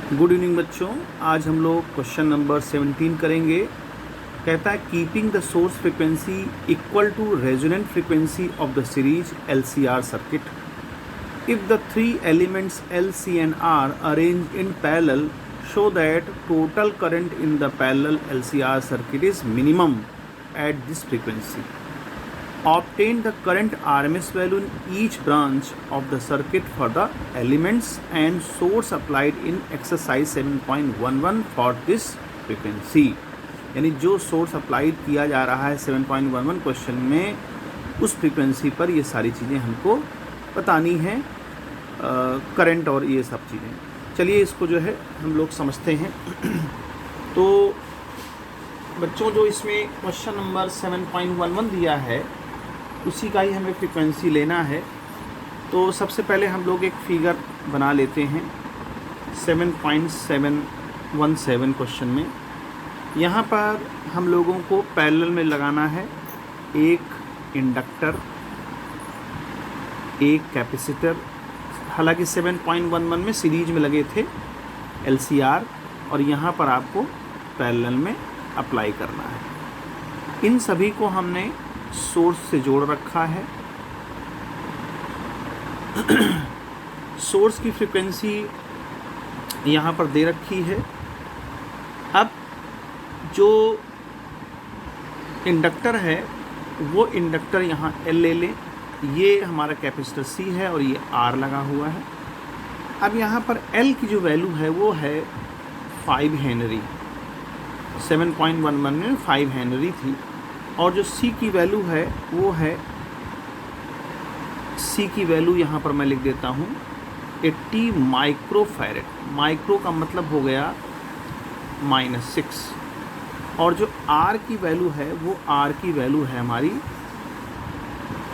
Good evening बच्चों। आज हम लोग क्वेश्चन नंबर 17 करेंगे। कहता है keeping the source frequency equal to resonant frequency of the series LCR circuit if the three elements LC and R arranged in parallel show that total current in the parallel LCR circuit is minimum at this frequency. Obtain the current RMS value in each branch of the circuit for the elements and source applied in exercise 7.11 for this frequency. यानी जो source applied किया जा रहा है 7.11 question में उस frequency पर ये सारी चीज़ें हमको बतानी हैं, करंट और ये सब चीज़ें। चलिए इसको जो है हम लोग समझते हैं। तो बच्चों जो इसमें क्वेश्चन नंबर 7.11 दिया है उसी का ही हमें फ्रीक्वेंसी लेना है। तो सबसे पहले हम लोग एक फिगर बना लेते हैं 7.717 क्वेश्चन में। यहाँ पर हम लोगों को पैरेलल में लगाना है एक इंडक्टर, एक कैपेसिटर। हालांकि 7.11 में सीरीज में लगे थे LCR और यहाँ पर आपको पैरेलल में अप्लाई करना है। इन सभी को हमने सोर्स से जोड़ रखा है। सोर्स की फ्रीक्वेंसी यहाँ पर दे रखी है। अब जो इंडक्टर है वो इंडक्टर यहाँ L ले लें, ये हमारा कैपेसिटर C है और ये R लगा हुआ है। अब यहाँ पर L की जो वैल्यू है वो है 5 हेनरी। 7.11 में 5 हेनरी थी और जो C की वैल्यू है वो है, C की वैल्यू यहाँ पर मैं लिख देता हूँ 80 माइक्रोफैरेड। माइक्रो का मतलब हो गया -6 और जो R की वैल्यू है वो R की वैल्यू है हमारी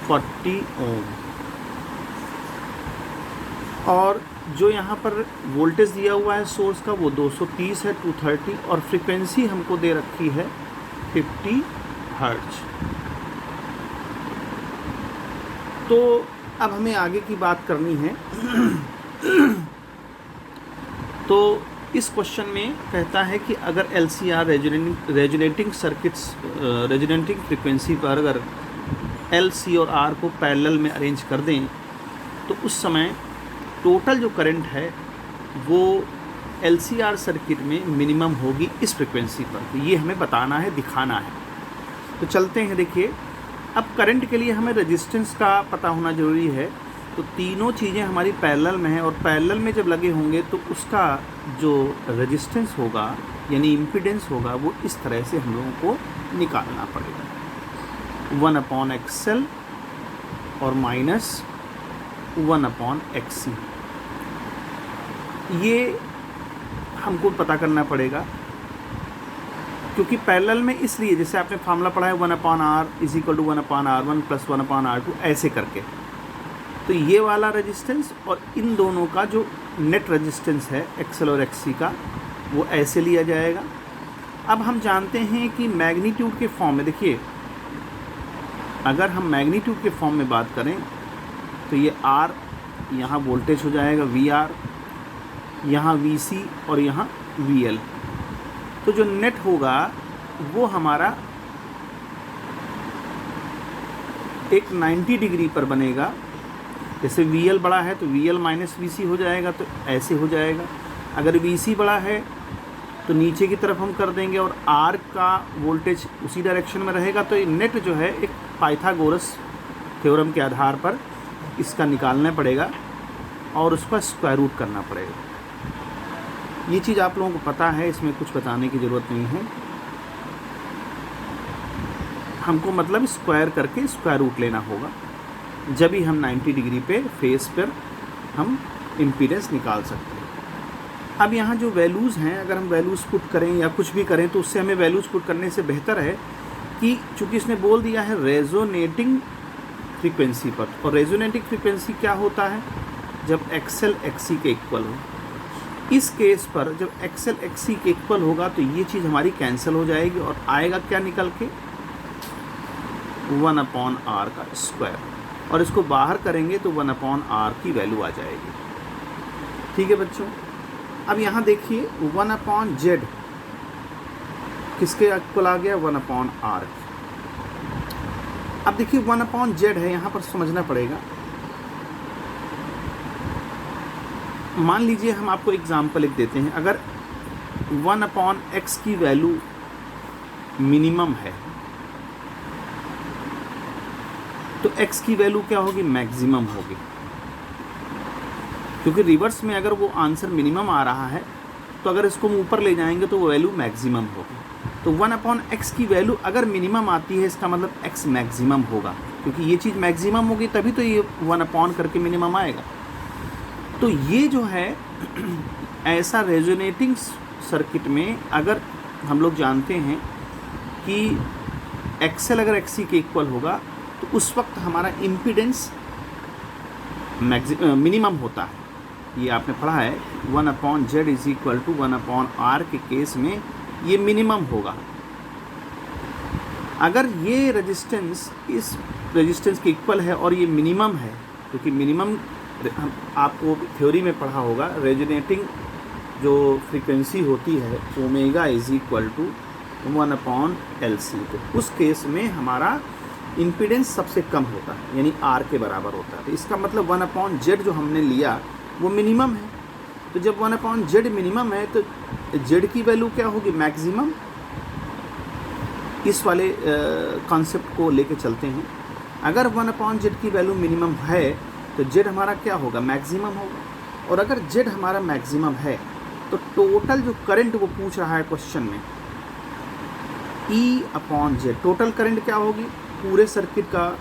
40 ओम। और जो यहाँ पर वोल्टेज दिया हुआ है सोर्स का वो 230 है, 230, और फ्रीक्वेंसी हमको दे रखी है 50 हर्ट्ज। तो अब हमें आगे की बात करनी है। तो इस क्वेश्चन में कहता है कि अगर LCR resonating circuits resonating frequency पर अगर LC और R को पैरेलल में अरेंज कर दें तो उस समय टोटल जो करंट है वो LCR सर्किट में मिनिमम होगी इस फ्रीक्वेंसी पर। तो ये हमें बताना है, दिखाना है। तो चलते हैं। देखिए, अब करंट के लिए हमें रेजिस्टेंस का पता होना ज़रूरी है। तो तीनों चीज़ें हमारी पैरेलल में हैं और पैरेलल में जब लगे होंगे तो उसका जो रेजिस्टेंस होगा यानी इम्पीडेंस होगा वो इस तरह से हम लोगों को निकालना पड़ेगा, 1/XL और -1/XC। ये हमको पता करना पड़ेगा क्योंकि पैरेलल में, इसलिए जैसे आपने फार्मूला पढ़ा है 1/R = 1/R1 + 1/R2 ऐसे करके। तो ये वाला रेजिस्टेंस और इन दोनों का जो नेट रेजिस्टेंस है XL और XC का वो ऐसे लिया जाएगा। अब हम जानते हैं कि मैग्नीट्यूड के फॉर्म में, देखिए अगर हम मैग्नीट्यूड के फॉर्म में बात करें तो ये R यहाँ वोल्टेज हो जाएगा VR, यहाँ VC और यहाँ VL। तो जो नेट होगा वो हमारा एक 90 डिग्री पर बनेगा। जैसे VL बड़ा है तो VL - VC हो जाएगा, तो ऐसे हो जाएगा। अगर VC बड़ा है तो नीचे की तरफ हम कर देंगे और R का वोल्टेज उसी डायरेक्शन में रहेगा। तो ये नेट जो है एक पाइथागोरस थ्योरम के आधार पर इसका निकालना पड़ेगा और उसका स्क्वायर रूट करना पड़ेगा। ये चीज़ आप लोगों को पता है, इसमें कुछ बताने की ज़रूरत नहीं है। हमको मतलब स्क्वायर करके स्क्वायर रूट लेना होगा, जब ही हम 90 डिग्री पे फेस पर हम इम्पीडेंस निकाल सकते हैं। अब यहाँ जो वैल्यूज़ हैं, अगर हम वैल्यूज़ पुट करें या कुछ भी करें तो उससे हमें वैल्यूज़ पुट करने से बेहतर है कि चूँकि इसने बोल दिया है रेजोनेटिंग फ्रीक्वेंसी पर, और रेजोनेटिंग फ्रीक्वेंसी क्या होता है जब XL XC के इक्वल हो। इस केस पर जब XL XC के इक्वल होगा तो ये चीज़ हमारी कैंसिल हो जाएगी और आएगा क्या निकल के 1/R का स्क्वायर, और इसको बाहर करेंगे तो 1/R की वैल्यू आ जाएगी। ठीक है बच्चों। अब यहाँ देखिए 1/z किसके इक्वल आ गया, 1/r। अब देखिए 1/z है, यहाँ पर समझना पड़ेगा। मान लीजिए हम आपको एग्जाम्पल लिख देते हैं, अगर 1/x की वैल्यू मिनिमम है तो x की वैल्यू क्या होगी, मैक्सिमम होगी, क्योंकि रिवर्स में अगर वो आंसर मिनिमम आ रहा है तो अगर इसको हम ऊपर ले जाएंगे तो वो वैल्यू मैक्सिमम होगी। तो 1/x की वैल्यू अगर मिनिमम आती है इसका मतलब x मैक्सिमम होगा, क्योंकि ये चीज़ मैक्सिमम होगी तभी तो ये 1/ करके मिनिमम आएगा। तो ये जो है ऐसा रेजोनेटिंग सर्किट में अगर हम लोग जानते हैं कि XL अगर XC के इक्वल होगा तो उस वक्त हमारा इम्पीडेंस मिनिमम होता है। ये आपने पढ़ा है 1/z is equal to 1/r के केस में ये मिनिमम होगा। अगर ये रेजिस्टेंस इस रेजिस्टेंस के इक्वल है और ये मिनिमम है, क्योंकि मिनिमम आपको थ्योरी में पढ़ा होगा, रेजोनेटिंग जो फ्रीक्वेंसी होती है omega is equal to 1/LC, तो उस केस में हमारा इम्पीडेंस सबसे कम होता है, यानी R के बराबर होता है। तो इसका मतलब 1/z जो हमने लिया वो मिनिमम है। तो जब 1/z मिनिमम है तो z की वैल्यू क्या होगी, मैक्सिमम। इस वाले कॉन्सेप्ट को लेके चलते हैं। अगर 1/z की वैल्यू मिनिमम है तो z हमारा क्या होगा, मैक्सिमम होगा। और अगर z हमारा मैक्सिमम है तो टोटल जो करंट वो पूछ रहा है क्वेश्चन में, E/z, टोटल करंट क्या होगी, पूरे सर्किट का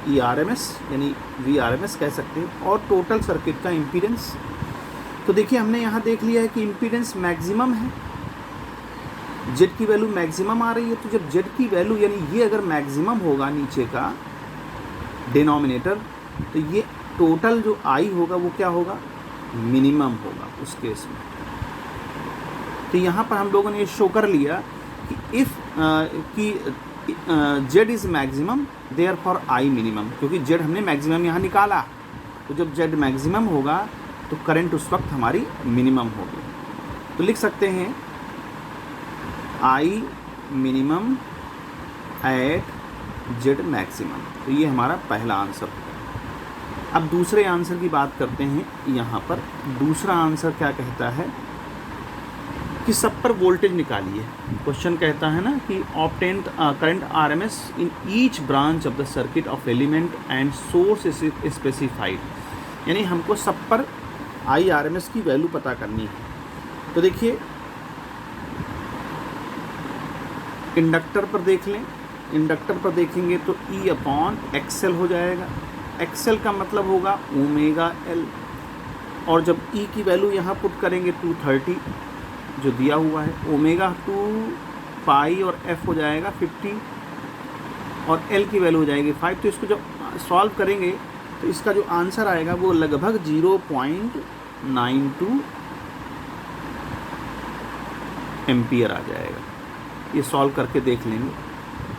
ERMS यानी VRMS कह सकते हैं, और टोटल सर्किट का इम्पीडेंस। तो देखिए हमने यहाँ देख लिया है कि इम्पीडेंस मैक्सिमम है, Z की वैल्यू मैक्सिमम आ रही है। तो जब Z की वैल्यू यानी ये अगर मैक्सिमम होगा नीचे का डिनोमिनेटर, तो ये टोटल जो I होगा वो क्या होगा, मिनिमम होगा उस केस में। तो यहाँ पर हम लोगों ने ये शो कर लिया कि Z is maximum there for I minimum, क्योंकि Z हमने मैक्सिमम यहाँ निकाला। तो जब Z मैक्सिमम होगा तो करंट उस वक्त हमारी मिनिमम होगी। तो लिख सकते हैं I minimum at Z maximum. तो ये हमारा पहला आंसर होगा। अब दूसरे आंसर की बात करते हैं। यहाँ पर दूसरा आंसर क्या कहता है कि सब पर वोल्टेज निकालिए। क्वेश्चन कहता है ना कि obtain current RMS in each branch of the circuit of element and source specified, यानी हमको सब पर IRMS की वैल्यू पता करनी है। तो देखिए इंडक्टर पर देख लें, इंडक्टर पर देखेंगे तो E/XL हो जाएगा। XL का मतलब होगा ओमेगा L, और जब E की वैल्यू यहाँ पुट करेंगे 230 जो दिया हुआ है, ओमेगा 2 पाई और F हो जाएगा 50 और L की वैल्यू हो जाएगी 5। तो इसको जब सॉल्व करेंगे तो इसका जो आंसर आएगा वो लगभग 0.92 एम्पियर आ जाएगा। ये सॉल्व करके देख लेंगे।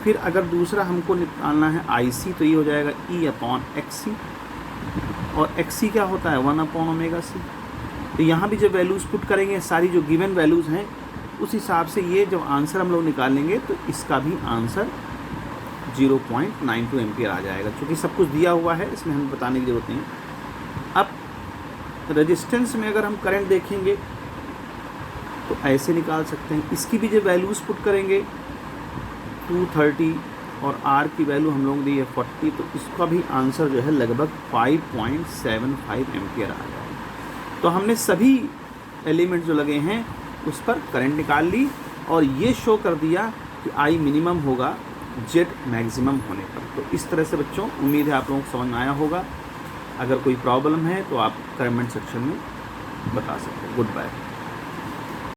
फिर अगर दूसरा हमको निकालना है IC, तो ये हो जाएगा E/XC, और XC क्या होता है 1/ωc। तो यहाँ भी जब वैल्यूज़ पुट करेंगे, सारी जो गिवन वैल्यूज़ हैं उस हिसाब से ये जब आंसर हम लोग निकालेंगे तो इसका भी आंसर 0.92 एम्पियर आ जाएगा। क्योंकि सब कुछ दिया हुआ है, इसमें हमें बताने की ज़रूरत नहीं। अब रेजिस्टेंस में अगर हम करंट देखेंगे तो ऐसे निकाल सकते हैं। इसकी भी जब वैल्यूज़ पुट करेंगे 230 और R की वैल्यू हम लोग दी है 40, तो इसका भी आंसर जो है लगभग 5.75 एम्पियर आ जाएगा। तो हमने सभी एलिमेंट जो लगे हैं उस पर करंट निकाल ली और ये शो कर दिया कि I मिनिमम होगा Z मैक्सिमम होने पर। तो इस तरह से बच्चों उम्मीद है आप लोगों को समझ में आया होगा। अगर कोई प्रॉब्लम है तो आप कमेंट सेक्शन में बता सकते हैं। Good bye.